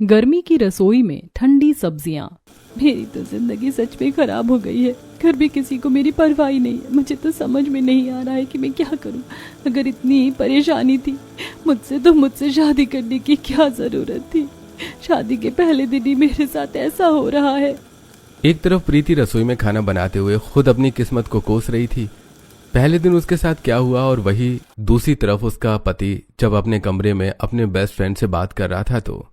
गर्मी की रसोई में ठंडी सब्जियां। मेरी तो जिंदगी सच में खराब हो गई है। घर भी किसी को मेरी परवाह ही नहीं है। मुझे तो समझ में नहीं आ रहा है कि मैं क्या करूं। अगर इतनी परेशानी थी मुझसे शादी करने की क्या जरूरत थी। शादी के पहले दिन ही मेरे साथ ऐसा हो रहा है। एक तरफ प्रीति रसोई में खाना बनाते हुए खुद अपनी किस्मत को कोस रही थी। पहले दिन उसके साथ क्या हुआ, और वही दूसरी तरफ उसका पति जब अपने कमरे में अपने बेस्ट फ्रेंड से बात कर रहा था तो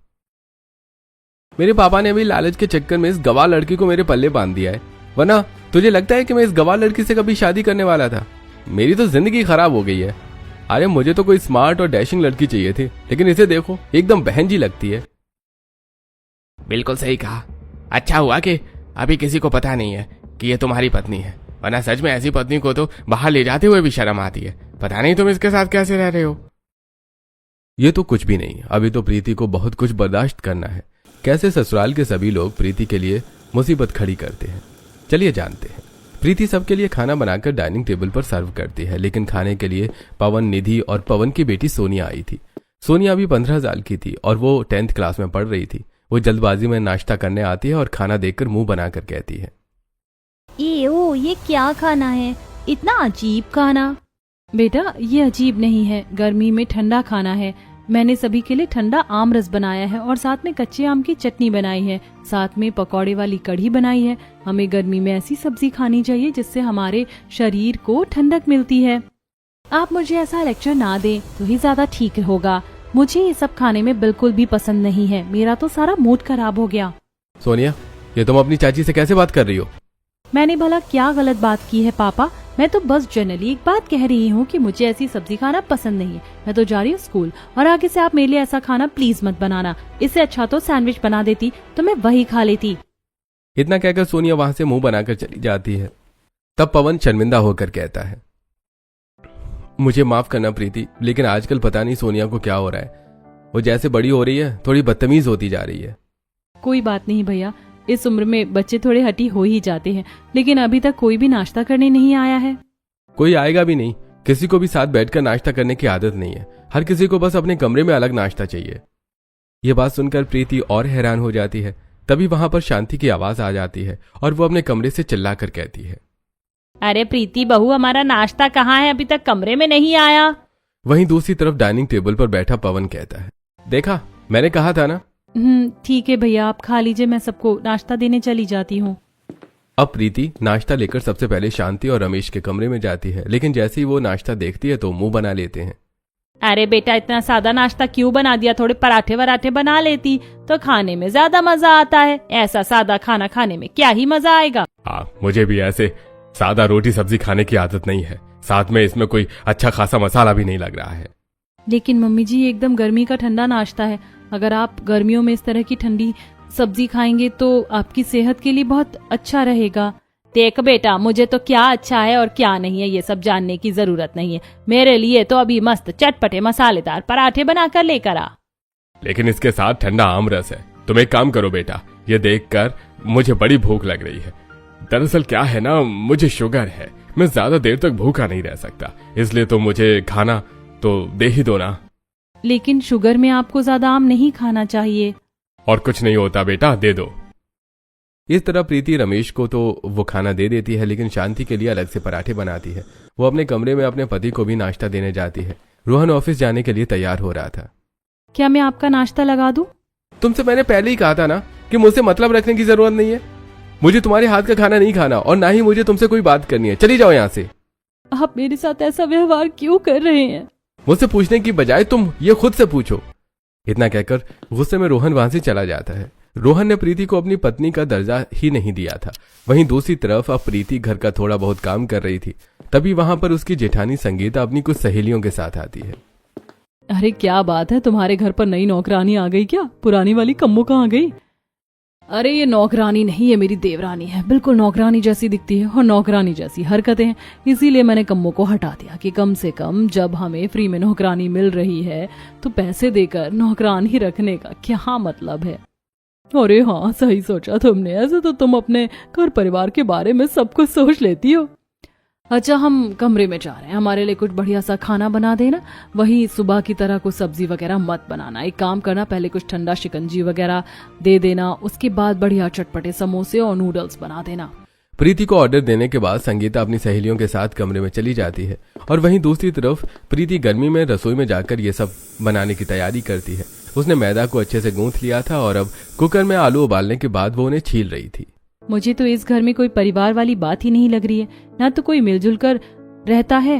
मेरे पापा ने अभी लालच के चक्कर में इस गवाह लड़की को मेरे पल्ले बांध दिया है, वरना तुझे लगता है कि मैं इस गवाह लड़की से कभी शादी करने वाला था। मेरी तो जिंदगी खराब हो गई है। अरे मुझे तो कोई स्मार्ट और डैशिंग लड़की चाहिए थी, लेकिन इसे देखो एकदम बहन जी लगती है। बिल्कुल सही कहा। अच्छा हुआ कि अभी किसी को पता नहीं है कि ये तुम्हारी पत्नी है, वरना सच में ऐसी पत्नी को तो बाहर ले जाते हुए भी शर्म आती है। पता नहीं तुम इसके साथ कैसे रह रहे हो। ये तो कुछ भी नहीं, अभी तो प्रीति को बहुत कुछ बर्दाश्त करना है। कैसे ससुराल के सभी लोग प्रीति के लिए मुसीबत खड़ी करते हैं, चलिए जानते हैं। प्रीति सबके लिए खाना बनाकर डाइनिंग टेबल पर सर्व करती है, लेकिन खाने के लिए पवन, निधि और पवन की बेटी सोनिया आई थी। सोनिया अभी 15 साल की थी और वो 10th क्लास में पढ़ रही थी। वो जल्दबाजी में नाश्ता करने आती है और खाना देखकर मुंह बनाकर कहती है, ये क्या खाना है, इतना अजीब खाना। बेटा ये अजीब नहीं है, गर्मी में ठंडा खाना है। मैंने सभी के लिए ठंडा आम रस बनाया है और साथ में कच्चे आम की चटनी बनाई है, साथ में पकौड़े वाली कढ़ी बनाई है। हमें गर्मी में ऐसी सब्जी खानी चाहिए जिससे हमारे शरीर को ठंडक मिलती है। आप मुझे ऐसा लेक्चर ना दें तो ही ज्यादा ठीक होगा। मुझे ये सब खाने में बिल्कुल भी पसंद नहीं है। मेरा तो सारा मूड खराब हो गया। सोनिया, ये तुम अपनी चाची से कैसे बात कर रही हो? मैंने भला क्या गलत बात की है पापा? मैं तो बस जनरली एक बात कह रही हूँ कि मुझे ऐसी सब्जी खाना पसंद नहीं है। मैं तो जा रही हूँ स्कूल, और आगे से आप मेरे लिए ऐसा खाना प्लीज मत बनाना। इससे अच्छा तो सैंडविच बना देती तो मैं वही खा लेती। इतना कहकर सोनिया वहां से मुंह बनाकर चली जाती है। तब पवन शर्मिंदा होकर कहता है, मुझे माफ करना प्रीति, लेकिन आजकल पता नहीं सोनिया को क्या हो रहा है। वो जैसे बड़ी हो रही है थोड़ी बदतमीज होती जा रही है। कोई बात नहीं भैया, इस उम्र में बच्चे थोड़े हटी हो ही जाते हैं, लेकिन अभी तक कोई भी नाश्ता करने नहीं आया है। कोई आएगा भी नहीं। किसी को भी साथ बैठकर नाश्ता करने की आदत नहीं है। हर किसी को बस अपने कमरे में अलग नाश्ता चाहिए। ये बात सुनकर प्रीति और हैरान हो जाती है। तभी वहां पर शांति की आवाज आ जाती है और वो अपने कमरे से चिल्लाकर कहती है, अरे प्रीति बहू, हमारा नाश्ता कहाँ है? अभी तक कमरे में नहीं आया। वहीं दूसरी तरफ डाइनिंग टेबल पर बैठा पवन कहता है, देखा, मैंने कहा था ना। ठीक है भैया, आप खा लीजिए, मैं सबको नाश्ता देने चली जाती हूँ। अब प्रीति नाश्ता लेकर सबसे पहले शांति और रमेश के कमरे में जाती है, लेकिन जैसे ही वो नाश्ता देखती है तो मुंह बना लेते हैं। अरे बेटा, इतना सादा नाश्ता क्यों बना दिया? थोड़े पराठे वराठे बना लेती तो खाने में ज्यादा मजा आता है। ऐसा सादा खाना खाने में क्या ही मजा आएगा। मुझे भी ऐसे सादा रोटी सब्जी खाने की आदत नहीं है। साथ में इसमें कोई अच्छा खासा मसाला भी नहीं लग रहा है। लेकिन मम्मी जी, ये एकदम गर्मी का ठंडा नाश्ता है। अगर आप गर्मियों में इस तरह की ठंडी सब्जी खाएंगे तो आपकी सेहत के लिए बहुत अच्छा रहेगा। देख बेटा, मुझे तो क्या अच्छा है और क्या नहीं है ये सब जानने की जरूरत नहीं है। मेरे लिए तो अभी मस्त चटपटे मसालेदार पराठे बनाकर लेकर आ। लेकिन इसके साथ ठंडा आम रस है। तुम एक काम करो बेटा, ये देखकर मुझे बड़ी भूख लग रही है। दरअसल क्या है ना, मुझे शुगर है। मैं ज्यादा देर तक भूखा नहीं रह सकता, इसलिए तो मुझे खाना तो दे ही दो ना। लेकिन शुगर में आपको ज्यादा आम नहीं खाना चाहिए। और कुछ नहीं होता बेटा, दे दो। इस तरह प्रीति रमेश को तो वो खाना दे देती है, लेकिन शांति के लिए अलग से पराठे बनाती है। वो अपने कमरे में अपने पति को भी नाश्ता देने जाती है। रोहन ऑफिस जाने के लिए तैयार हो रहा था। क्या मैं आपका नाश्ता लगा दूं? तुमसे मैंने पहले ही कहा था ना कि मुझसे मतलब रखने की जरूरत नहीं है। मुझे तुम्हारे हाथ का खाना नहीं खाना और ना ही मुझे तुमसे कोई बात करनी है। चली जाओ यहाँ से। आप मेरे साथ ऐसा व्यवहार क्यों कर रहे हैं? मुझसे पूछने की बजाय तुम ये खुद से पूछो। इतना कहकर गुस्से में रोहन वहां से चला जाता है। रोहन ने प्रीति को अपनी पत्नी का दर्जा ही नहीं दिया था। वहीं दूसरी तरफ अब प्रीति घर का थोड़ा बहुत काम कर रही थी। तभी वहां पर उसकी जेठानी संगीता अपनी कुछ सहेलियों के साथ आती है। अरे क्या बात है, तुम्हारे घर पर नई नौकरानी आ गई क्या? पुरानी वाली कम्मो कहाँ गई? अरे ये नौकरानी नहीं, ये मेरी देवरानी है। बिल्कुल नौकरानी जैसी दिखती है और नौकरानी जैसी हरकतें हैं। इसीलिए मैंने कम्मो को हटा दिया कि कम से कम जब हमें फ्री में नौकरानी मिल रही है तो पैसे देकर नौकरानी रखने का क्या मतलब है। अरे हाँ, सही सोचा तुमने। ऐसे तो तुम अपने घर परिवार के बारे में सब कुछ सोच लेती हो। अच्छा, हम कमरे में जा रहे हैं, हमारे लिए कुछ बढ़िया सा खाना बना देना। वही सुबह की तरह कुछ सब्जी वगैरह मत बनाना। एक काम करना, पहले कुछ ठंडा शिकंजी वगैरह दे देना, उसके बाद बढ़िया चटपटे समोसे और नूडल्स बना देना। प्रीति को ऑर्डर देने के बाद संगीता अपनी सहेलियों के साथ कमरे में चली जाती है और वहीं दूसरी तरफ प्रीति गर्मी में रसोई में जाकर ये सब बनाने की तैयारी करती है। उसने मैदा को अच्छे से गूंथ लिया था और अब कुकर में आलू उबालने के बाद वो उन्हें छील रही थी। मुझे तो इस घर में कोई परिवार वाली बात ही नहीं लग रही है। ना तो कोई मिलजुल कर रहता है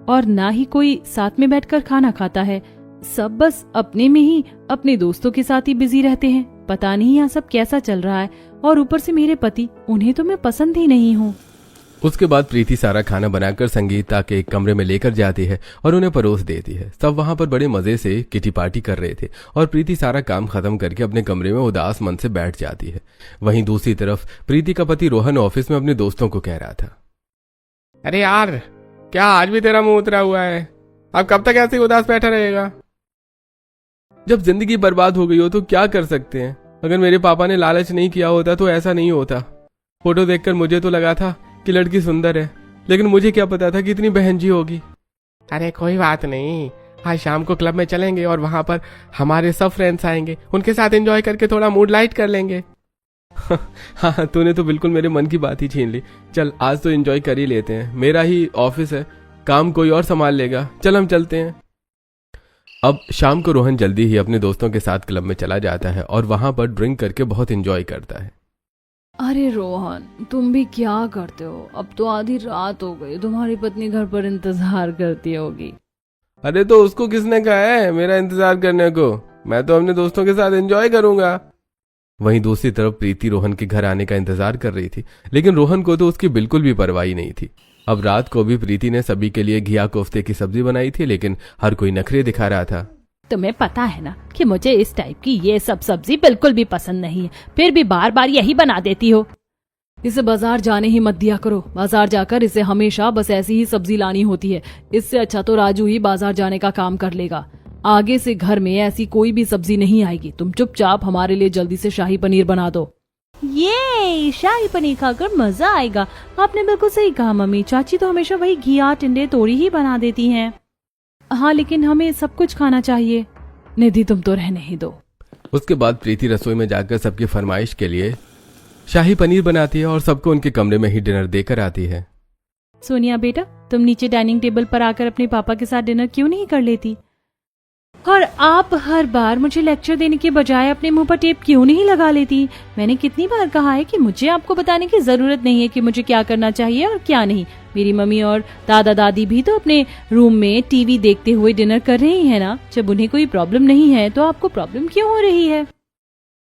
और ना ही कोई साथ में बैठकर खाना खाता है। सब बस अपने में ही अपने दोस्तों के साथ ही बिजी रहते हैं। पता नहीं यहाँ सब कैसा चल रहा है। और ऊपर से मेरे पति, उन्हें तो मैं पसंद ही नहीं हूँ। उसके बाद प्रीति सारा खाना बनाकर संगीता के एक कमरे में लेकर जाती है और उन्हें परोस देती है। सब वहां पर बड़े मजे से किटी पार्टी कर रहे थे और प्रीति सारा काम खत्म करके अपने कमरे में उदास मन से बैठ जाती है। वहीं दूसरी तरफ प्रीति का पति रोहन ऑफिस में अपने दोस्तों को कह रहा था, अरे यार, क्या आज भी तेरा मुंह उतरा हुआ है? अब कब तक ऐसे ही उदास बैठा रहेगा? जब जिंदगी बर्बाद हो गई हो तो क्या कर सकते हैं। अगर मेरे पापा ने लालच नहीं किया होता तो ऐसा नहीं होता। फोटो देखकर मुझे तो लगा था कि लड़की सुंदर है, लेकिन मुझे क्या पता था कि इतनी बहनजी होगी। अरे कोई बात नहीं, आज शाम को क्लब में चलेंगे और वहां पर हमारे सब फ्रेंड्स आएंगे, उनके साथ एंजॉय करके थोड़ा मूड लाइट कर लेंगे। हाँ, तूने तो बिल्कुल मेरे मन की बात ही छीन ली। चल, आज तो एंजॉय कर ही लेते हैं। मेरा ही ऑफिस है, काम कोई और संभाल लेगा। चल हम चलते हैं। अब शाम को रोहन जल्दी ही अपने दोस्तों के साथ क्लब में चला जाता है और वहां पर ड्रिंक करके बहुत एंजॉय करता है। अरे रोहन, तुम भी क्या करते हो? अब तो आधी रात हो गई, तुम्हारी पत्नी घर पर इंतजार करती होगी। अरे तो उसको किसने कहा है मेरा इंतजार करने को? मैं तो अपने दोस्तों के साथ एंजॉय करूंगा। वहीं दूसरी तरफ प्रीति रोहन के घर आने का इंतजार कर रही थी, लेकिन रोहन को तो उसकी बिल्कुल भी परवाही नहीं थी। अब रात को भी प्रीति ने सभी के लिए घिया कोफ्ते की सब्जी बनाई थी, लेकिन हर कोई नखरे दिखा रहा था। तुम्हें पता है ना कि मुझे इस टाइप की ये सब सब्जी बिल्कुल भी पसंद नहीं है, फिर भी बार बार यही बना देती हो। इसे बाजार जाने ही मत दिया करो। बाजार जाकर इसे हमेशा बस ऐसी ही सब्जी लानी होती है। इससे अच्छा तो राजू ही बाजार जाने का काम कर लेगा। आगे से घर में ऐसी कोई भी सब्जी नहीं आएगी। तुम चुपचाप हमारे लिए जल्दी से शाही पनीर बना दो। ये शाही पनीर खाकर मजा आएगा। आपने बिल्कुल सही कहा मम्मी। चाची तो हमेशा वही घिया टिंडे तोड़ी ही बना देती हैं। हाँ, लेकिन हमें सब कुछ खाना चाहिए। निधि, तुम तो रहने ही दो। उसके बाद प्रीति रसोई में जाकर सबकी फरमाइश के लिए शाही पनीर बनाती है और सबको उनके कमरे में ही डिनर देकर आती है। सोनिया बेटा, तुम नीचे डाइनिंग टेबल पर आकर अपने पापा के साथ डिनर क्यों नहीं कर लेती? और आप हर बार मुझे लेक्चर देने के बजाय अपने मुंह पर टेप क्यों नहीं लगा लेती? मैंने कितनी बार कहा है कि मुझे आपको बताने की जरूरत नहीं है कि मुझे क्या करना चाहिए और क्या नहीं। मेरी मम्मी और दादा दादी भी तो अपने रूम में टीवी देखते हुए डिनर कर रही है ना। जब उन्हें कोई प्रॉब्लम नहीं है तो आपको प्रॉब्लम क्यों हो रही है?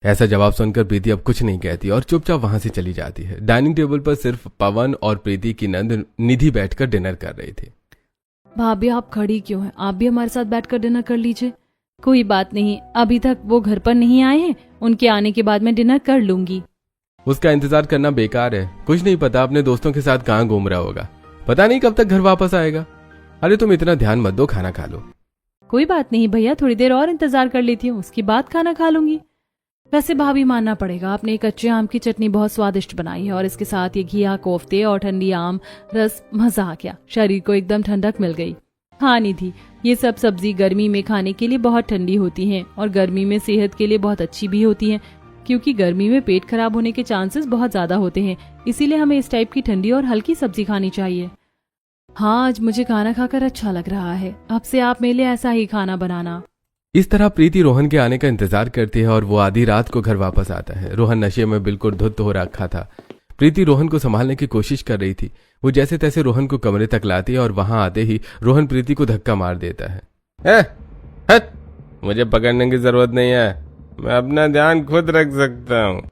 ऐसा जवाब सुनकर प्रीति अब कुछ नहीं कहती और चुपचाप वहां से चली जाती है। डाइनिंग टेबल पर सिर्फ पवन और प्रीति की नंद निधि बैठकर डिनर कर रहे थे। भाभी, आप खड़ी क्यों हैं? आप भी हमारे साथ बैठकर डिनर कर लीजिए। कोई बात नहीं, अभी तक वो घर पर नहीं आए हैं। उनके आने के बाद मैं डिनर कर लूंगी। उसका इंतजार करना बेकार है। कुछ नहीं पता अपने दोस्तों के साथ कहाँ घूम रहा होगा। पता नहीं कब तक घर वापस आएगा। अरे तुम इतना ध्यान मत दो, खाना खा लो। कोई बात नहीं भैया, थोड़ी देर और इंतजार कर लेती हूँ, उसके बाद खाना खा लूंगी। वैसे भाभी, मानना पड़ेगा, आपने कच्चे आम की चटनी बहुत स्वादिष्ट बनाई है और इसके साथ ये घिया कोफ्ते और ठंडी आम रस, मजा आ गया। शरीर को एकदम ठंडक मिल गई। हाँ निधि, ये सब सब्जी गर्मी में खाने के लिए बहुत ठंडी होती हैं और गर्मी में सेहत के लिए बहुत अच्छी भी होती हैं, क्योंकि गर्मी में पेट खराब होने के चांसेस बहुत ज्यादा होते हैं। इसीलिए हमें इस टाइप की ठंडी और हल्की सब्जी खानी चाहिए। हाँ, आज मुझे खाना खाकर अच्छा लग रहा है। अब से आप मेरे लिए ऐसा ही खाना बनाना। इस तरह प्रीति रोहन के आने का इंतजार करती है और वो आधी रात को घर वापस आता है। रोहन नशे में बिल्कुल धुत हो रखा था। प्रीति रोहन को संभालने की कोशिश कर रही थी। वो जैसे तैसे रोहन को कमरे तक लाती है और वहां आते ही रोहन प्रीति को धक्का मार देता है। हट, मुझे पकड़ने की जरूरत नहीं है, मैं अपना ध्यान खुद रख सकता हूँ।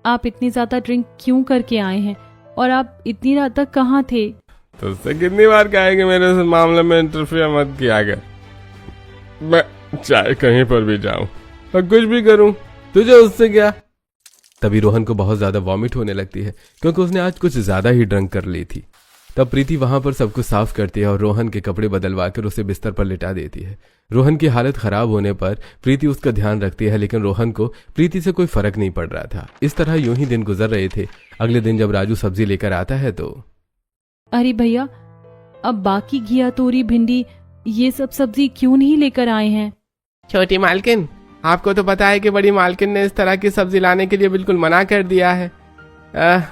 आप इतनी ज्यादा ड्रिंक क्यों करके आए हैं और आप इतनी रात तक कहाँ थे? तो उससे कितनी बार कहेंगे मेरे मामले में इंटरफेयर मत किया कर। मैं चाहे कहीं पर भी जाऊं और कुछ भी करूं, तुझे उससे क्या? तभी रोहन को बहुत ज्यादा वॉमिट होने लगती है, क्योंकि उसने आज कुछ ज्यादा ही ड्रंक कर ली थी। तब प्रीति वहां पर सब कुछ साफ करती है और रोहन के कपड़े बदलवा कर उसे बिस्तर पर लिटा देती है। रोहन की हालत खराब होने पर प्रीति उसका ध्यान रखती है, लेकिन रोहन को प्रीति से कोई फर्क नहीं पड़ रहा था। इस तरह यूं ही दिन गुजर रहे थे। अगले दिन जब राजू सब्जी लेकर आता है तो अरे भैया, अब बाकी घिया, तोरी, भिंडी ये सब सब्जी क्यों नहीं लेकर आए हैं? छोटी मालकिन, आपको तो पता है कि बड़ी मालकिन ने इस तरह की सब्जी लाने के लिए बिल्कुल मना कर दिया है।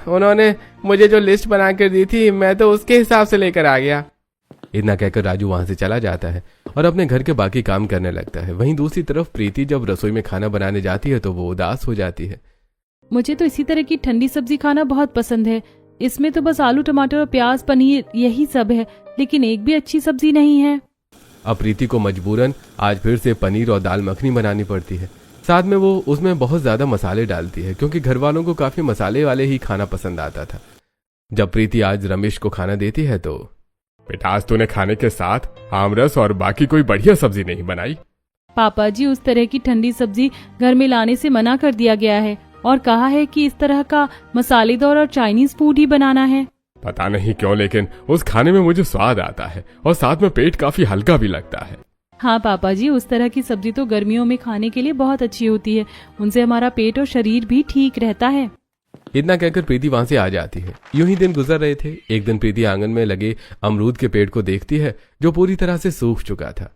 उन्होंने मुझे जो लिस्ट बना कर दी थी, मैं तो उसके हिसाब से लेकर आ गया। इतना कहकर राजू वहां से चला जाता है और अपने घर के बाकी काम करने लगता है। वहीं दूसरी तरफ प्रीति जब रसोई में खाना बनाने जाती है तो वो उदास हो जाती है। मुझे तो इसी तरह की ठंडी सब्जी खाना बहुत पसंद है। इसमें तो बस आलू, टमाटर और प्याज, पनीर यही सब है, लेकिन एक भी अच्छी सब्जी नहीं है। अब प्रीति को मजबूरन आज फिर से पनीर और दाल मखनी बनानी पड़ती है। साथ में वो उसमें बहुत ज्यादा मसाले डालती है, क्योंकि घर वालों को काफी मसाले वाले ही खाना पसंद आता था। जब प्रीति आज रमेश को खाना देती है तो, बेटा, आज तूने खाने के साथ आमरस और बाकी कोई बढ़िया सब्जी नहीं बनाई? पापा जी, उस तरह की ठंडी सब्जी घर में लाने से मना कर दिया गया है और कहा है कि इस तरह का मसालेदार और चाइनीज फूड ही बनाना है। पता नहीं क्यों, लेकिन उस खाने में मुझे स्वाद आता है और साथ में पेट काफी हल्का भी लगता है। हाँ पापा जी, उस तरह की सब्जी तो गर्मियों में खाने के लिए बहुत अच्छी होती है। उनसे हमारा पेट और शरीर भी ठीक रहता है। इतना कहकर प्रीति वहां से आ जाती है। यूं ही दिन गुजर रहे थे। एक दिन प्रीति आंगन में लगे अमरूद के पेड़ को देखती है, जो पूरी तरह से सूख चुका था।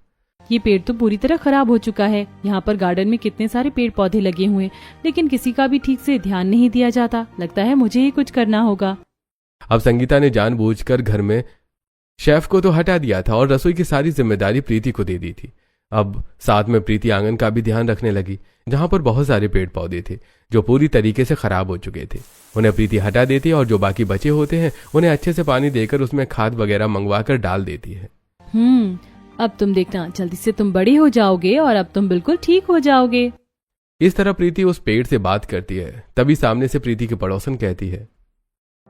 ये पेड़ तो पूरी तरह खराब हो चुका है। यहाँ पर गार्डन में कितने सारे पेड़ पौधे लगे हुए हैं, लेकिन किसी का भी ठीक से ध्यान नहीं दिया जाता। लगता है मुझे ही कुछ करना होगा। अब संगीता ने जानबूझकर घर में शेफ को तो हटा दिया था और रसोई की सारी जिम्मेदारी प्रीति को दे दी थी। अब साथ में प्रीति आंगन का भी ध्यान रखने लगी, जहां पर बहुत सारे पेड़ पौधे थे जो पूरी तरीके से खराब हो चुके थे। उन्हें प्रीति हटा देती है और जो बाकी बचे होते हैं उन्हें अच्छे से पानी देकर उसमें खाद वगैरह मंगवा कर डाल देती है। अब तुम देखना, जल्दी से तुम बड़ी हो जाओगे और अब तुम बिल्कुल ठीक हो जाओगे। इस तरह प्रीति उस पेड़ से बात करती है। तभी सामने से प्रीति की पड़ोसन कहती है,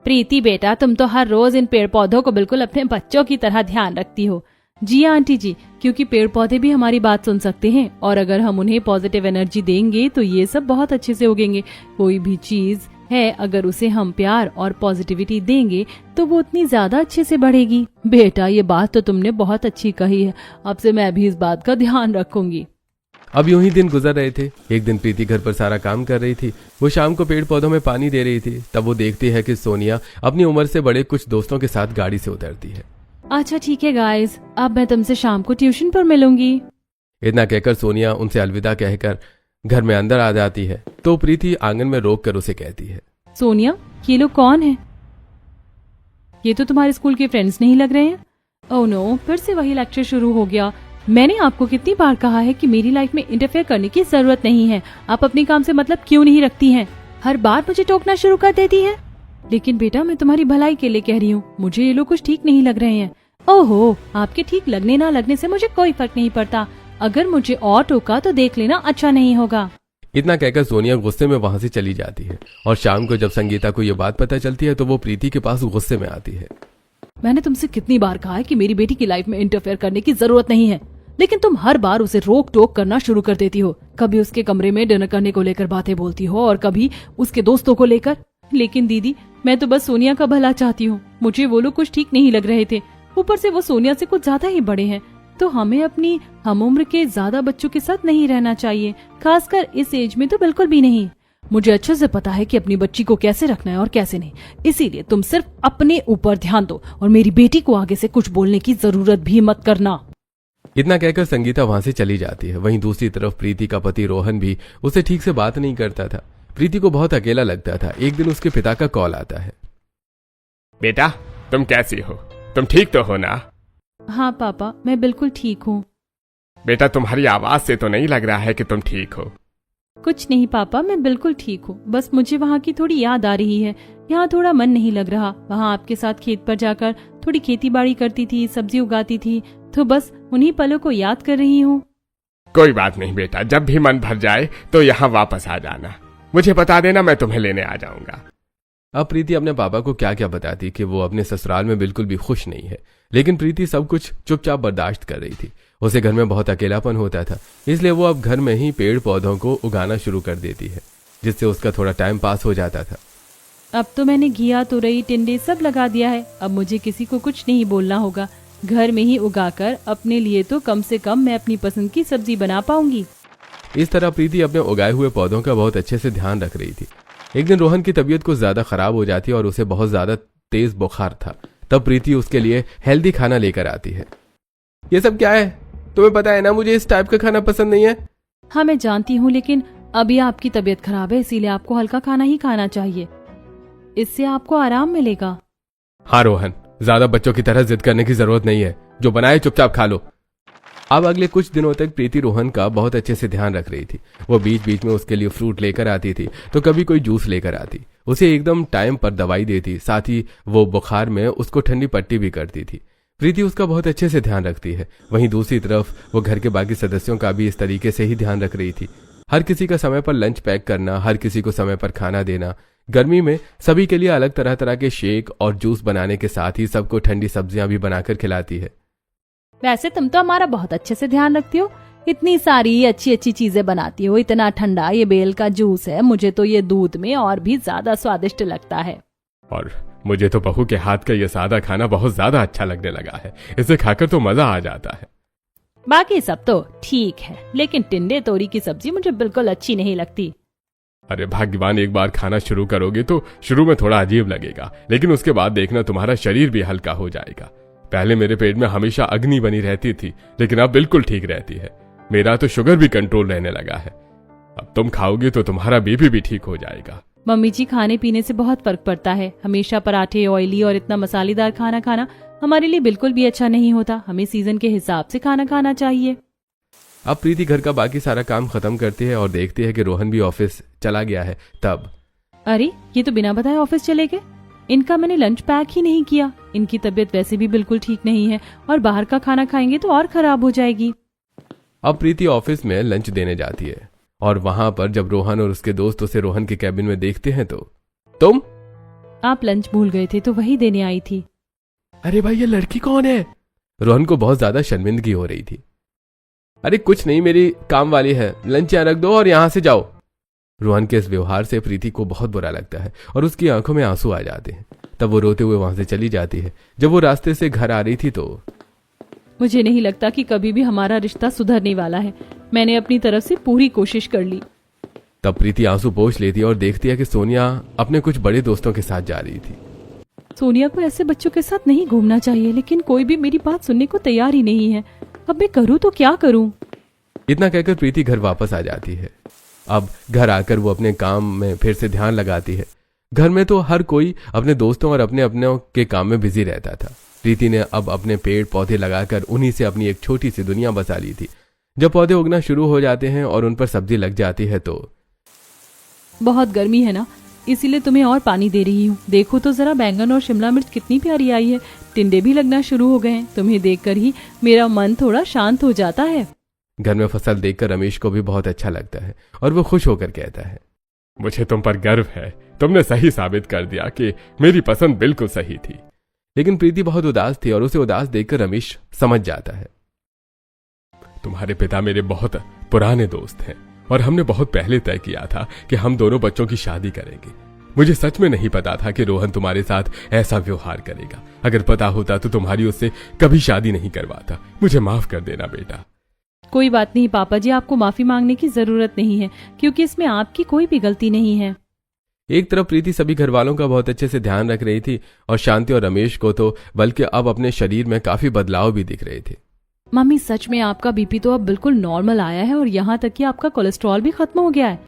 प्रीति बेटा, तुम तो हर रोज इन पेड़ पौधों को बिल्कुल अपने बच्चों की तरह ध्यान रखती हो। जी आंटी जी, क्योंकि पेड़ पौधे भी हमारी बात सुन सकते हैं और अगर हम उन्हें पॉजिटिव एनर्जी देंगे तो ये सब बहुत अच्छे से उगेंगे। कोई भी चीज है, अगर उसे हम प्यार और पॉजिटिविटी देंगे तो वो उतनी ज्यादा अच्छे से बढ़ेगी। बेटा, ये बात तो तुमने बहुत अच्छी कही है। अब से मैं भी इस बात का ध्यान रखूंगी। अब यूं ही दिन गुजर रहे थे। एक दिन प्रीति घर पर सारा काम कर रही थी। वो शाम को पेड़ पौधों में पानी दे रही थी। तब वो देखती है कि सोनिया अपनी उम्र से बड़े कुछ दोस्तों के साथ गाड़ी से उतरती है। अच्छा ठीक है गाइस, अब मैं तुमसे शाम को ट्यूशन पर मिलूंगी। इतना कहकर सोनिया उनसे अलविदा कहकर घर में अंदर आ जाती है। तो प्रीति आंगन में रोक कर उसे कहती है, सोनिया, ये लोग कौन है? ये तो तुम्हारे स्कूल के फ्रेंड्स नहीं लग रहे हैं। ओह नो, फिर से वही लेक्चर शुरू हो गया। मैंने आपको कितनी बार कहा है कि मेरी लाइफ में इंटरफेयर करने की जरूरत नहीं है। आप अपने काम से मतलब क्यों नहीं रखती हैं? हर बार मुझे टोकना शुरू कर देती है। लेकिन बेटा, मैं तुम्हारी भलाई के लिए कह रही हूँ। मुझे ये लोग कुछ ठीक नहीं लग रहे हैं। ओहो, आपके ठीक लगने ना लगने से मुझे कोई फर्क नहीं पड़ता। अगर मुझे और टोका तो देख लेना, अच्छा नहीं होगा। इतना कहकर सोनिया गुस्से में वहां से चली जाती है। और शाम को जब संगीता को ये बात पता चलती है तो वो प्रीति के पास गुस्से में आती है। मैंने तुमसे कितनी बार कहा है कि मेरी बेटी की लाइफ में इंटरफेयर करने की जरूरत नहीं है, लेकिन तुम हर बार उसे रोक टोक करना शुरू कर देती हो। कभी उसके कमरे में डिनर करने को लेकर बातें बोलती हो और कभी उसके दोस्तों को लेकर। लेकिन दीदी, मैं तो बस सोनिया का भला चाहती हूँ। मुझे वो लोग कुछ ठीक नहीं लग रहे थे। ऊपर से वो सोनिया से कुछ ज्यादा ही बड़े हैं, तो हमें अपनी हम उम्र के ज्यादा बच्चों के साथ नहीं रहना चाहिए, खासकर इस एज में तो बिल्कुल भी नहीं। मुझे अच्छे से पता है कि अपनी बच्ची को कैसे रखना है और कैसे नहीं। इसीलिए तुम सिर्फ अपने ऊपर ध्यान दो और मेरी बेटी को आगे से कुछ बोलने की जरूरत भी मत करना। इतना कहकर संगीता वहां से चली जाती है। वहीं दूसरी तरफ प्रीति का पति रोहन भी उसे ठीक से बात नहीं करता था। प्रीति को बहुत अकेला लगता था। एक दिन उसके पिता का कॉल आता है। बेटा, तुम कैसी हो? तुम ठीक तो हो ना? हाँ पापा, मैं बिल्कुल ठीक हूँ। बेटा, तुम्हारी आवाज से तो नहीं लग रहा है कि तुम ठीक हो। कुछ नहीं पापा, मैं बिल्कुल ठीक हूँ। बस मुझे वहाँ की थोड़ी याद आ रही है। यहाँ थोड़ा मन नहीं लग रहा। वहाँ आपके साथ खेत पर जाकर थोड़ी खेती बाड़ी करती थी, सब्जी उगाती थी, तो बस उन्हीं पलों को याद कर रही हूँ। कोई बात नहीं बेटा, जब भी मन भर जाए तो यहाँ वापस आ जाना। मुझे बता देना, मैं तुम्हें लेने आ जाऊंगा। अब प्रीति अपने पापा को क्या क्या बताती कि वो अपने ससुराल में बिल्कुल भी खुश नहीं है, लेकिन प्रीति सब कुछ चुपचाप बर्दाश्त कर रही थी। उसे घर में बहुत अकेलापन होता था, इसलिए वो अब घर में ही पेड़ पौधों को उगाना शुरू कर देती है, जिससे उसका थोड़ा टाइम पास हो जाता था। अब तो मैंने घिया, तुरई, टिंडे सब लगा दिया है। अब मुझे किसी को कुछ नहीं बोलना होगा। घर में ही उगाकर अपने लिए तो कम से कम मैं अपनी पसंद की सब्जी बना पाऊंगी। इस तरह प्रीति अपने उगाए हुए पौधों का बहुत अच्छे से ध्यान रख रही थी। एक दिन रोहन की तबीयत कुछ ज्यादा खराब हो जाती और उसे बहुत ज्यादा तेज बुखार था। तब प्रीति उसके लिए हेल्दी खाना लेकर आती है। ये सब क्या है? तुम्हें पता है ना मुझे इस टाइप का खाना पसंद नहीं है। हाँ मैं जानती हूँ, लेकिन अभी आपकी तबीयत खराब है, इसीलिए आपको हल्का खाना ही खाना चाहिए, इससे आपको आराम मिलेगा। हाँ रोहन, ज्यादा बच्चों की तरह जिद करने की जरूरत नहीं है, जो बनाए चुपचाप खा लो। अब अगले कुछ दिनों तक प्रीति रोहन का बहुत अच्छे से ध्यान रख रही थी। वो बीच बीच में उसके लिए फ्रूट लेकर आती थी, तो कभी कोई जूस लेकर आती, उसे एकदम टाइम पर दवाई देती, साथ ही वो बुखार में उसको ठंडी पट्टी भी करती थी। प्रीति उसका बहुत अच्छे से ध्यान रखती है। वहीं दूसरी तरफ वो घर के बाकी सदस्यों का भी इस तरीके से ही ध्यान रख रही थी। हर किसी का समय पर लंच पैक करना, हर किसी को समय पर खाना देना, गर्मी में सभी के लिए अलग तरह तरह के शेक और जूस बनाने के साथ ही सबको ठंडी सब्जियां भी बनाकर खिलाती है। वैसे तुम तो हमारा बहुत अच्छे से ध्यान रखती हो, इतनी सारी अच्छी अच्छी चीजें बनाती हो, इतना ठंडा ये बेल का जूस है, मुझे तो ये दूध में और भी ज्यादा स्वादिष्ट लगता है। और मुझे तो बहू के हाथ का ये सादा खाना बहुत ज्यादा अच्छा लगने लगा है, इसे खाकर तो मजा आ जाता है। बाकी सब तो ठीक है, लेकिन टिंडे तोरी की सब्जी मुझे बिल्कुल अच्छी नहीं लगती। अरे भाग्यवान, एक बार खाना शुरू करोगे तो शुरू में थोड़ा अजीब लगेगा, लेकिन उसके बाद देखना तुम्हारा शरीर भी हल्का हो जाएगा। पहले मेरे पेट में हमेशा अग्नि बनी रहती थी, लेकिन अब बिल्कुल ठीक रहती है। मेरा तो शुगर भी कंट्रोल रहने लगा है। अब तुम खाओगे तो तुम्हारा बीपी भी ठीक हो जाएगा। मम्मी जी, खाने पीने से बहुत फर्क पड़ता है। हमेशा पराठे, ऑयली और इतना मसालेदार खाना खाना हमारे लिए बिल्कुल भी अच्छा नहीं होता। हमें सीजन के हिसाब से खाना खाना चाहिए। अब प्रीति घर का बाकी सारा काम खत्म करती है और देखती है कि रोहन भी ऑफिस चला गया है। तब अरे, ये तो बिना बताए ऑफिस चले गए। इनका मैंने लंच पैक ही नहीं किया। इनकी तबीयत वैसे भी बिल्कुल ठीक नहीं है और बाहर का खाना खाएंगे तो और खराब हो जाएगी। अब प्रीति ऑफिस में लंच देने जाती है और वहां पर जब रोहन और उसके दोस्त उसे रोहन के कैबिन में देखते हैं तो तुम आप लंच भूल गए थे तो वही देने आई थी। अरे भाई, ये लड़की कौन है? रोहन को बहुत ज्यादा शर्मिंदगी हो रही थी। अरे कुछ नहीं, मेरी काम वाली है, लंच यहाँ रख दो और यहां से जाओ। रोहन के इस व्यवहार से प्रीति को बहुत बुरा लगता है और उसकी आंखों में आंसू आ जाते हैं। तब वो रोते हुए वहां से चली जाती है। जब वो रास्ते से घर आ रही थी तो मुझे नहीं लगता कि कभी भी हमारा रिश्ता सुधरने वाला है। मैंने अपनी तरफ से पूरी कोशिश कर ली। तब प्रीति आंसू पोंछ लेती है और देखती है कि सोनिया अपने कुछ बड़े दोस्तों के साथ जा रही थी। सोनिया को ऐसे बच्चों के साथ नहीं घूमना चाहिए, लेकिन कोई भी मेरी बात सुनने को तैयार ही नहीं है। अब मैं करूँ तो क्या करूँ? इतना कहकर प्रीति घर वापस आ जाती है। अब घर आकर वो अपने काम में फिर से ध्यान लगाती है। घर में तो हर कोई अपने दोस्तों और अपने अपने के काम में बिजी रहता था। प्रीति ने अब अपने पेड़ पौधे लगाकर उन्हीं से अपनी एक छोटी सी दुनिया बसा ली थी। जब पौधे उगना शुरू हो जाते हैं और उन पर सब्जी लग जाती है तो बहुत गर्मी है ना, इसीलिए तुम्हें और पानी दे रही हूँ। देखो तो जरा, बैंगन और शिमला मिर्च कितनी प्यारी आई है। टिंडे भी लगना शुरू हो गए हैं। तुम्हें देखकर ही मेरा मन थोड़ा शांत हो जाता है। घर में फसल देखकर रमेश को भी बहुत अच्छा लगता है और वो खुश होकर कहता है, मुझे तुम पर गर्व है, तुमने सही साबित कर दिया कि मेरी पसंद बिल्कुल सही थी। लेकिन प्रीति बहुत उदास थी और उसे उदास देखकर रमेश समझ जाता है। तुम्हारे पिता मेरे बहुत पुराने दोस्त हैं और हमने बहुत पहले तय किया था कि हम दोनों बच्चों की शादी करेंगे। मुझे सच में नहीं पता था कि रोहन तुम्हारे साथ ऐसा व्यवहार करेगा। अगर पता होता तो तुम्हारी उससे कभी शादी नहीं करवाता। मुझे माफ कर देना बेटा। कोई बात नहीं पापा जी, आपको माफी मांगने की जरूरत नहीं है, क्योंकि इसमें आपकी कोई भी गलती नहीं है। एक तरफ प्रीति सभी घर वालों का बहुत अच्छे से ध्यान रख रही थी और शांति और रमेश को तो बल्कि अब अपने शरीर में काफी बदलाव भी दिख रहे थे। मम्मी, सच में आपका बीपी तो अब बिल्कुल नॉर्मल आया है और यहाँ तक कि आपका कोलेस्ट्रॉल भी खत्म हो गया है।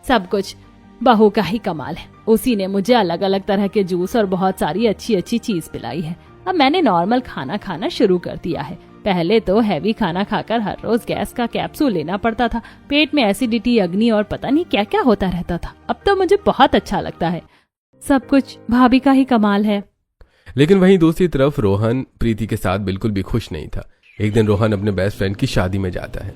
सब कुछ बहू का ही कमाल है। उसी ने मुझे अलग अलग तरह के जूस और बहुत सारी अच्छी अच्छी चीज पिलाई है। अब मैंने नॉर्मल खाना खाना शुरू कर दिया है। पहले तो हैवी खाना खाकर हर रोज गैस का कैप्सूल लेना पड़ता था। पेट में एसिडिटी, अग्नि और पता नहीं क्या क्या होता रहता था। अब तो मुझे बहुत अच्छा लगता है। सब कुछ भाभी का ही कमाल है। लेकिन वहीं दूसरी तरफ रोहन प्रीति के साथ बिल्कुल भी खुश नहीं था। एक दिन रोहन अपने बेस्ट फ्रेंड की शादी में जाता है।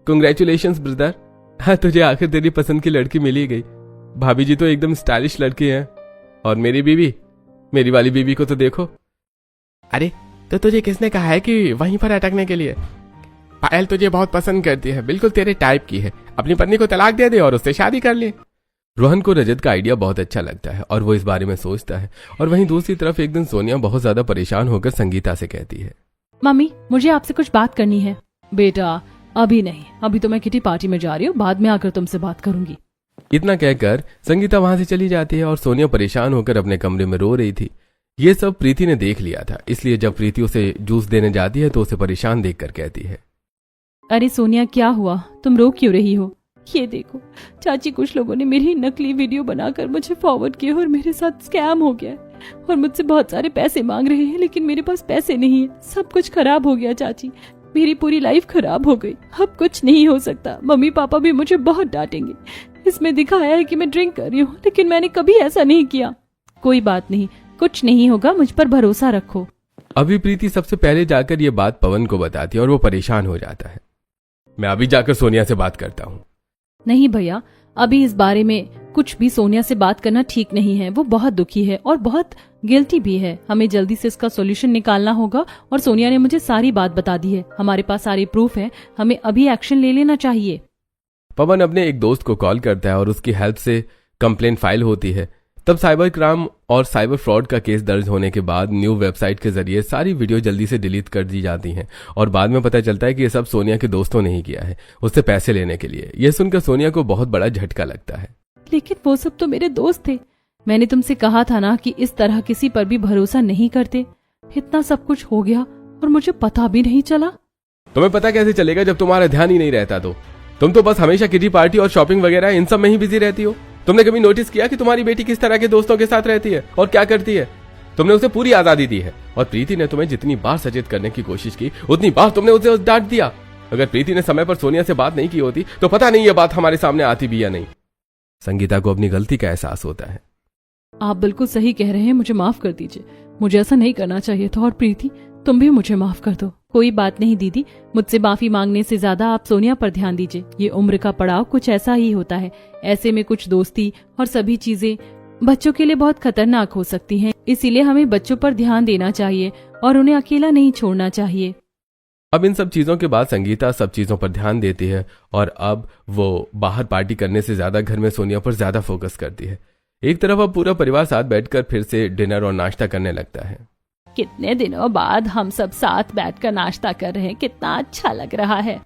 कांग्रेचुलेशंस ब्रदर, हाँ तुझे आखिर तेरी पसंद की लड़की मिली गई। भाभी जी तो एकदम स्टाइलिश लड़की है और मेरी बीवी, मेरी वाली बीवी को तो देखो। अरे तो तुझे किसने कहा है कि वहीं पर अटकने के लिए? पायल तुझे बहुत पसंद करती है, बिल्कुल तेरे टाइप की है। अपनी पत्नी को तलाक दे दे और उससे शादी कर ले। रोहन को रजत का आइडिया बहुत अच्छा लगता है और वो इस बारे में सोचता है। और वहीं दूसरी तरफ एक दिन सोनिया बहुत ज्यादा परेशान होकर संगीता से कहती है, मम्मी, मुझे आपसे कुछ बात करनी है। बेटा अभी नहीं, अभी तो मैं किटी पार्टी में जा रही हूँ, बाद में आकर तुमसे बात करूंगी। इतना कहकर संगीता वहां से चली जाती है और सोनिया परेशान होकर अपने कमरे में रो रही थी। ये सब प्रीति ने देख लिया था, इसलिए जब प्रीति उसे जूस देने जाती है तो उसे परेशान देखकर कहती है, अरे सोनिया क्या हुआ, तुम रो क्यों रही हो? ये देखो चाची, कुछ लोगों ने मेरी नकली वीडियो बनाकर मुझे फॉरवर्ड किया और मेरे साथ स्कैम हो गया है और मुझसे बहुत सारे पैसे मांग रहे हैं, लेकिन मेरे पास पैसे नहीं है। सब कुछ खराब हो गया चाची, मेरी पूरी लाइफ खराब हो गई। अब कुछ नहीं हो सकता। मम्मी पापा भी मुझे बहुत डांटेंगे। इसमें दिखाया है कि मैं ड्रिंक कर रही हूँ, लेकिन मैंने कभी ऐसा नहीं किया। कोई बात नहीं, कुछ नहीं होगा, मुझ पर भरोसा रखो। अभी प्रीति सबसे पहले जाकर ये बात पवन को बताती है और वो परेशान हो जाता है। मैं अभी जाकर सोनिया से बात करता हूँ। नहीं भैया, अभी इस बारे में कुछ भी सोनिया से बात करना ठीक नहीं है। वो बहुत दुखी है और बहुत गिल्टी भी है। हमें जल्दी से इसका सॉल्यूशन निकालना होगा और सोनिया ने मुझे सारी बात बता दी है। हमारे पास सारे प्रूफ है, हमें अभी एक्शन ले लेना चाहिए। पवन अपने एक दोस्त को कॉल करता है और उसकी हेल्प से कंप्लेंट फाइल होती है। तब साइबर क्राइम और साइबर फ्रॉड का केस दर्ज होने के बाद न्यू वेबसाइट के जरिए सारी वीडियो जल्दी से डिलीट कर दी जाती हैं और बाद में पता चलता है कि ये सब सोनिया के दोस्तों ने ही किया है, उससे पैसे लेने के लिए। यह सुनकर सोनिया को बहुत बड़ा झटका लगता है। लेकिन वो सब तो मेरे दोस्त थे। मैंने तुमसे कहा था ना कि इस तरह किसी पर भी भरोसा नहीं करते। इतना सब कुछ हो गया और मुझे पता भी नहीं चला। तुम्हें पता कैसे चलेगा जब तुम्हारा ध्यान ही नहीं रहता? तो तुम तो बस हमेशा किटी पार्टी और शॉपिंग वगैरह इन सब में ही बिजी रहती हो। तुमने कभी नोटिस किया कि तुम्हारी बेटी किस तरह के दोस्तों के साथ रहती है और क्या करती है? तुमने उसे पूरी आजादी दी है और प्रीति ने तुम्हें जितनी बार सचेत करने की कोशिश की उतनी बार तुमने उसे डांट दिया। अगर प्रीति ने समय पर सोनिया से बात नहीं की होती तो पता नहीं ये बात हमारे सामने आती भी या नहीं। संगीता को अपनी गलती का एहसास होता है। आप बिल्कुल सही कह रहे हैं, मुझे माफ कर दीजिए। मुझे ऐसा नहीं करना चाहिए था। और प्रीति, तुम भी मुझे माफ कर दो। कोई बात नहीं दीदी, मुझसे माफी मांगने से ज्यादा आप सोनिया पर ध्यान दीजिए। ये उम्र का पड़ाव कुछ ऐसा ही होता है। ऐसे में कुछ दोस्ती और सभी चीजें बच्चों के लिए बहुत खतरनाक हो सकती हैं। इसीलिए हमें बच्चों पर ध्यान देना चाहिए और उन्हें अकेला नहीं छोड़ना चाहिए। अब इन सब चीजों के बाद संगीता सब चीजों पर ध्यान देती है और अब वो बाहर पार्टी करने से ज्यादा घर में सोनिया पर ज्यादा फोकस करती है। एक तरफ अब पूरा परिवार साथ बैठकर फिर से डिनर और नाश्ता करने लगता है। कितने दिनों बाद हम सब साथ बैठकर नाश्ता कर रहे हैं, कितना अच्छा लग रहा है।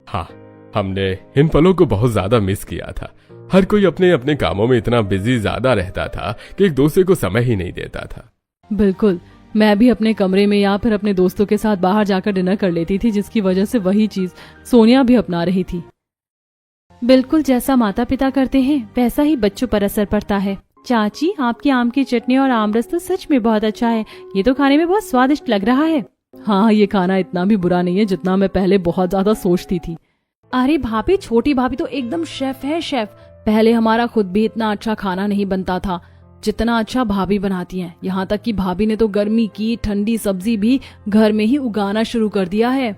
हाँ, हमने इन पलों को बहुत ज्यादा मिस किया था। हर कोई अपने अपने कामों में इतना बिजी ज्यादा रहता था कि एक दूसरे को समय ही नहीं देता था। बिल्कुल, मैं भी अपने कमरे में या फिर अपने दोस्तों के साथ बाहर जाकर डिनर कर लेती थी, जिसकी वजह से वही चीज सोनिया भी अपना रही थी। बिल्कुल जैसा माता पिता करते हैं वैसा ही बच्चों पर असर पड़ता है। चाची, आपकी आम की चटनी और आमरस तो सच में बहुत अच्छा है। ये तो खाने में बहुत स्वादिष्ट लग रहा है। हाँ, ये खाना इतना भी बुरा नहीं है जितना मैं पहले बहुत ज्यादा सोचती थी। अरे भाभी, छोटी भाभी तो एकदम शेफ है, शेफ। पहले हमारा खुद भी इतना अच्छा खाना नहीं बनता था जितना अच्छा भाभी बनाती हैं। यहाँ तक कि भाभी ने तो गर्मी की ठंडी सब्जी भी घर में ही उगाना शुरू कर दिया है।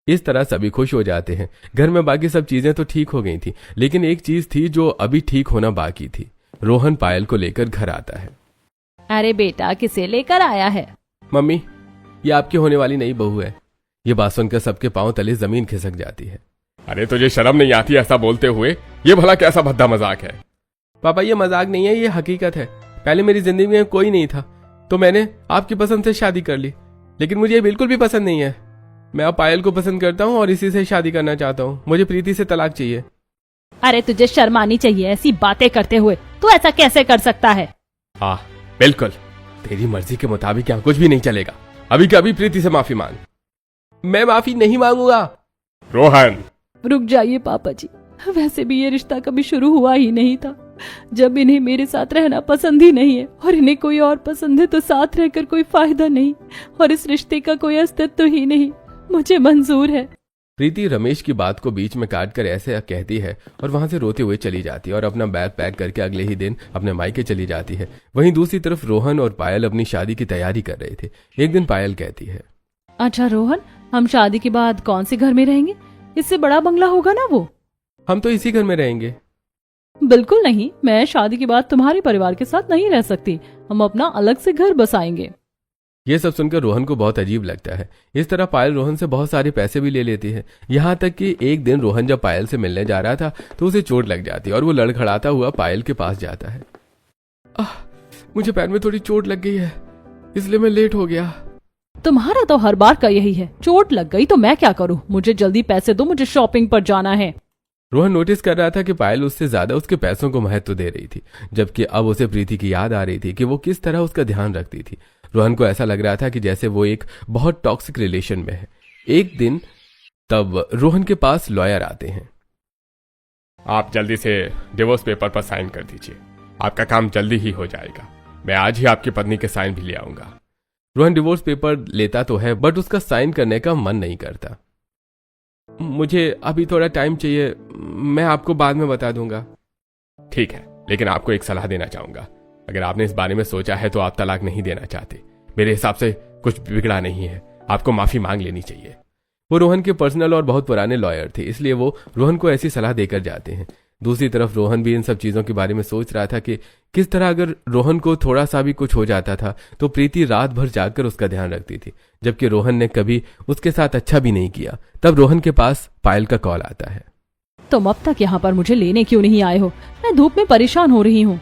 इस तरह सभी खुश हो जाते हैं। घर में बाकी सब चीजें तो ठीक हो गई थी, लेकिन एक चीज थी जो अभी ठीक होना बाकी थी। रोहन पायल को लेकर घर आता है। अरे बेटा, किसे लेकर आया है? मम्मी, ये आपकी होने वाली नई बहू है। ये बात सुनकर सबके पांव तले जमीन खिसक जाती है। अरे तुझे शर्म नहीं आती ऐसा बोलते हुए? ये भला कैसा भद्दा मजाक है? पापा, ये मजाक नहीं है, ये हकीकत है। पहले मेरी जिंदगी में कोई नहीं था तो मैंने आपकी पसंद से शादी कर ली, लेकिन मुझे ये बिल्कुल भी पसंद नहीं है। मैं अब पायल को पसंद करता हूँ और इसी से शादी करना चाहता हूँ। मुझे प्रीति से तलाक चाहिए। अरे तुझे शर्म आनी चाहिए ऐसी बातें करते हुए। तू ऐसा कैसे कर सकता है? हाँ बिल्कुल, तेरी मर्जी के मुताबिक यहाँ कुछ भी नहीं चलेगा। अभी के अभी प्रीति से माफी मांग। मैं माफी नहीं मांगूंगा। रोहन, रुक जाइए पापा जी, वैसे भी ये रिश्ता कभी शुरू हुआ ही नहीं था। जब इन्हें मेरे साथ रहना पसंद ही नहीं है और इन्हें कोई और पसंद है तो साथ रहकर कोई फायदा नहीं और इस रिश्ते का कोई अस्तित्व ही नहीं। मुझे मंजूर है। प्रीति रमेश की बात को बीच में काट कर ऐसे कहती है और वहां से रोते हुए चली जाती है और अपना बैग पैक करके अगले ही दिन अपने मायके चली जाती है। वहीं दूसरी तरफ रोहन और पायल अपनी शादी की तैयारी कर रहे थे। एक दिन पायल कहती है, अच्छा रोहन, हम शादी के बाद कौन से घर में रहेंगे? इससे बड़ा बंगला होगा ना वो? हम तो इसी घर में रहेंगे। बिल्कुल नहीं, मैं शादी के बाद तुम्हारे परिवार के साथ नहीं रह सकती। हम अपना अलग से घर बसाएंगे। ये सब सुनकर रोहन को बहुत अजीब लगता है। इस तरह पायल रोहन से बहुत सारे पैसे भी ले लेती है। यहाँ तक कि एक दिन रोहन जब पायल से मिलने जा रहा था तो उसे चोट लग जाती है और वो लड़खड़ाता हुआ पायल के पास जाता है। मुझे पैर में थोड़ी चोट लग गई है, इसलिए मैं लेट हो गया। तुम्हारा तो हर बार का यही है, चोट लग गई तो मैं क्या करूं? मुझे जल्दी पैसे दो, मुझे शॉपिंग पर जाना है। रोहन नोटिस कर रहा था कि पायल उससे ज्यादा उसके पैसों को महत्व दे रही थी, जबकि अब उसे प्रीति की याद आ रही थी कि वो किस तरह उसका ध्यान रखती थी। रोहन को ऐसा लग रहा था कि जैसे वो एक बहुत टॉक्सिक रिलेशन में है। एक दिन तब रोहन के पास लॉयर आते हैं। आप जल्दी से डिवोर्स पेपर पर साइन कर दीजिए, आपका काम जल्दी ही हो जाएगा। मैं आज ही आपकी पत्नी के साइन भी ले आऊंगा। रोहन डिवोर्स पेपर लेता तो है, बट उसका साइन करने का मन नहीं करता। मुझे अभी थोड़ा टाइम चाहिए, मैं आपको बाद में बता दूंगा। ठीक है, लेकिन आपको एक सलाह देना चाहूंगा। अगर आपने इस बारे में सोचा है तो आप तलाक नहीं देना चाहते। मेरे हिसाब से कुछ बिगड़ा नहीं है, आपको माफी मांग लेनी चाहिए। वो रोहन के पर्सनल और बहुत पुराने लॉयर थे, इसलिए वो रोहन को ऐसी सलाह देकर जाते हैं। दूसरी तरफ रोहन भी इन सब चीजों के बारे में सोच रहा था कि किस तरह अगर रोहन को थोड़ा सा भी कुछ हो जाता था तो प्रीति रात भर जागकर उसका ध्यान रखती थी, जबकि रोहन ने कभी उसके साथ अच्छा भी नहीं किया। तब रोहन के पास पायल का कॉल आता है। तुम अब तक यहाँ पर मुझे लेने क्यों नहीं आए हो? मैं धूप में परेशान हो रही हूँ।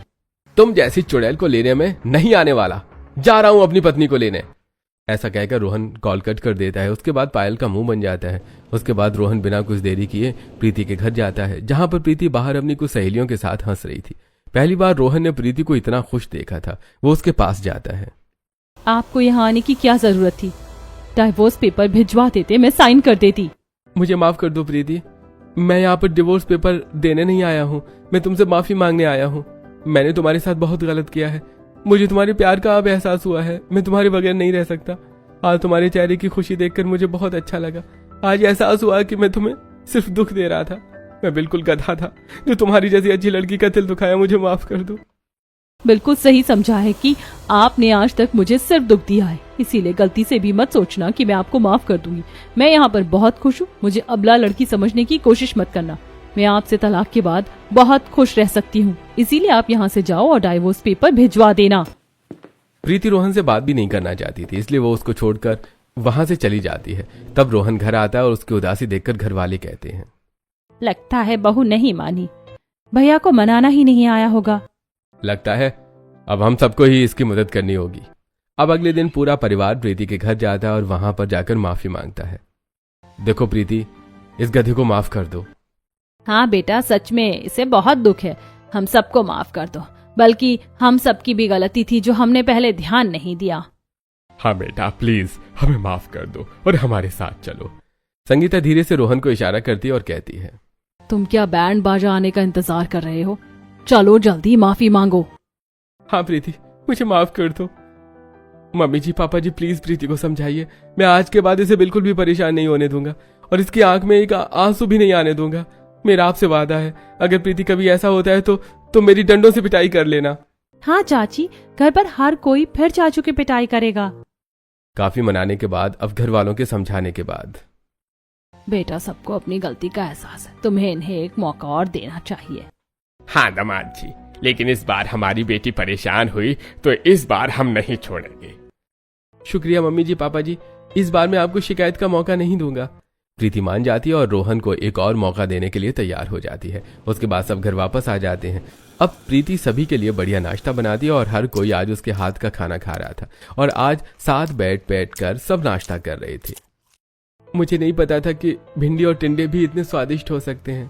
तुम जैसी चुड़ैल को लेने में नहीं आने वाला, जा रहा हूं अपनी पत्नी को लेने। ऐसा कहकर रोहन कॉल कट कर देता है। उसके बाद पायल का मुंह बन जाता है। उसके बाद रोहन बिना कुछ देरी किए प्रीति के घर जाता है, जहां पर प्रीति बाहर अपनी कुछ सहेलियों के साथ हंस रही थी। पहली बार रोहन ने प्रीति को इतना खुश देखा था। वो उसके पास जाता है। आपको यहाँ आने की क्या जरूरत थी? डाइवोर्स पेपर भिजवा देते, मैं साइन कर देती। मुझे माफ कर दो प्रीति, मैं यहाँ पर डिवोर्स पेपर देने नहीं आया हूँ, मैं तुमसे माफी मांगने आया हूँ। मैंने तुम्हारे साथ बहुत गलत किया है। मुझे तुम्हारे प्यार का अब एहसास हुआ है। मैं तुम्हारे बगैर नहीं रह सकता। आज तुम्हारे चेहरे की खुशी देखकर मुझे बहुत अच्छा लगा। आज एहसास हुआ कि मैं तुम्हें सिर्फ दुख दे रहा था। मैं बिल्कुल गधा था जो तुम्हारी जैसी अच्छी लड़की का दिल दुखाया। मुझे माफ कर दो। बिल्कुल सही समझा है कि आपने आज तक मुझे सिर्फ दुख दिया है, इसीलिए गलती से भी मत सोचना कि मैं आपको माफ कर दूंगी। मैं यहाँ पर बहुत खुश हूँ। मुझे अबला लड़की समझने की कोशिश मत करना। मैं आपसे तलाक के बाद बहुत खुश रह सकती हूँ, इसीलिए आप यहाँ से जाओ और डाइवोर्स पेपर भिजवा देना। प्रीति रोहन से बात भी नहीं करना चाहती थी, इसलिए वो उसको छोड़कर वहां से चली जाती है। तब रोहन घर आता है और उसकी उदासी देखकर घर वाले कहते हैं, लगता है बहू नहीं मानी, भैया को मनाना ही नहीं आया होगा। लगता है अब हम सबको ही इसकी मदद करनी होगी। अब अगले दिन पूरा परिवार प्रीति के घर जाता है और वहां पर जाकर माफी मांगता है। देखो प्रीति, इस गधे को माफ कर दो। हाँ बेटा, सच में इसे बहुत दुख है। हम सबको माफ कर दो, बल्कि हम सबकी भी गलती थी जो हमने पहले ध्यान नहीं दिया। हाँ बेटा, प्लीज हमें माफ कर दो और हमारे साथ चलो। संगीता धीरे से रोहन को इशारा करती है और कहती है, तुम क्या बैंड बाजा आने का इंतजार कर रहे हो? चलो जल्दी माफी मांगो। हाँ प्रीति, मुझे माफ कर दो। मम्मी जी, पापा जी, प्लीज प्रीति को समझाइए। मैं आज के बाद इसे बिल्कुल भी परेशान नहीं होने दूंगा और इसकी आंख में एक आंसू भी नहीं आने दूंगा। मेरा आपसे वादा है, अगर प्रीति कभी ऐसा होता है तो मेरी डंडों से पिटाई कर लेना। हाँ चाची, घर पर हर कोई फिर चाचू की पिटाई करेगा। काफी मनाने के बाद, अब घर वालों के समझाने के बाद, बेटा सबको अपनी गलती का एहसास है, तुम्हें इन्हें एक मौका और देना चाहिए। हाँ दामाद जी, लेकिन इस बार हमारी बेटी परेशान हुई तो इस बार हम नहीं छोड़ेंगे। शुक्रिया मम्मी जी, पापा जी, इस बार मैं आपको शिकायत का मौका नहीं दूंगा। प्रीति मान जाती है और रोहन को एक और मौका देने के लिए तैयार हो जाती है। उसके बाद सब घर वापस आ जाते हैं। अब प्रीति सभी के लिए बढ़िया नाश्ता बनाती है और हर कोई आज उसके हाथ का खाना खा रहा था और आज साथ बैठ कर सब नाश्ता कर रहे थे। मुझे नहीं पता था कि भिंडी और टिंडे भी इतने स्वादिष्ट हो सकते हैं।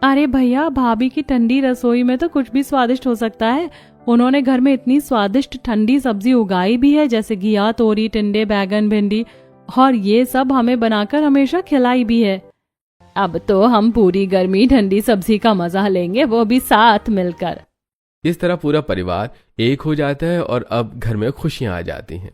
अरे भैया, भाभी की ठंडी रसोई में तो कुछ भी स्वादिष्ट हो सकता है। उन्होंने घर में इतनी स्वादिष्ट ठंडी सब्जी उगाई भी है, जैसे घिया, तोरी, टिंडे, बैगन, भिंडी, और ये सब हमें बनाकर हमेशा खिलाई भी है। अब तो हम पूरी गर्मी ठंडी सब्जी का मजा लेंगे, वो भी साथ मिलकर। इस तरह पूरा परिवार एक हो जाता है और अब घर में खुशियां आ जाती हैं।